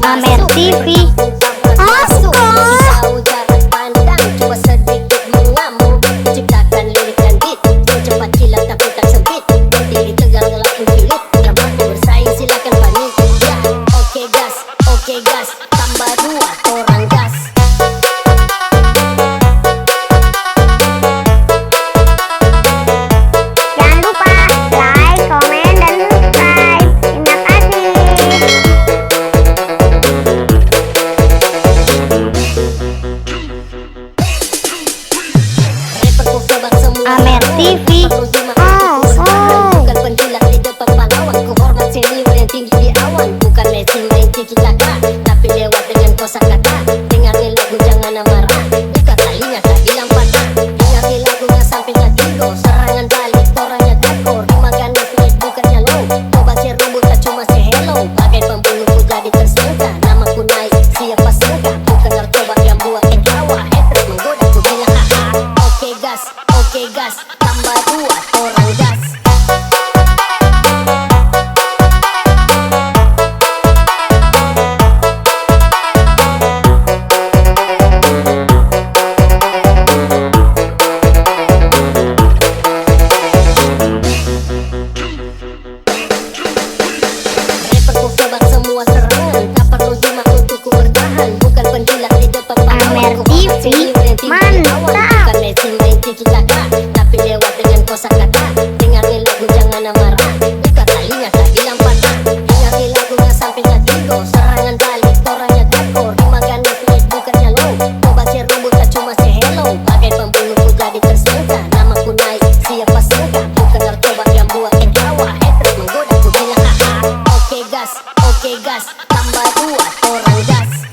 Amer TV. Masuk. Pandang, coba sedikit mengamuk. Ciptakan lirik dan beat, cepat kilat tapi tak sempit. Diri tegang ngelakuin julid, drama bersaing silakan panik. Ya, oke gas, tambah 2 orang gas. Jangan lupa like, komen, dan subscribe. Terima kasih. Rapperku sebab semua Amer TV. Bukan penjilat di depan pahlawan. Ku hormat senior yang tinggi di awan. Bukan Messi main tiki taka, tapi lewat dengan kosakata. Dengarkan lagu jangan marah, buka talinya tak bilang patah. Dengarkan lagunya sampai tak tigo. Serangan balik orangnya takor. Dimakan nafas bukannya low. Coba si rumput tak cuma si hello. Bagai pembunuh ku jadi tersangka. Namaku naik siapa sangka. Bukan narkoba yang buat ketawa. Haters menggoda ku bilang haha. Oke gas, tambah 2 orang gas. Rapperku sebab semua serangan. Tak perlu cuma untuk ku bertahan. Bukan penjilat di depan pahlawan. Amer Ku hormat TV. senior yang tinggi di awan. Mantap. Bukan Messi main tiki taka, tapi lewat dengan kosakata. Dengarkan lagu jangan marah, buka talinya tak bilang patah. Dengarkan lagunya sampai tak tigo. Serangan balik orangnya takor. Dimakan nafas bukannya low. Coba si rumput tak cuma si hello. Bagai pembunuh ku jadi tersangka. Namaku naik siapa sangka. Bukan narkoba yang buat ketawa. Haters menggoda ku bilang haha. Oke gas, tambah 2 orang gas.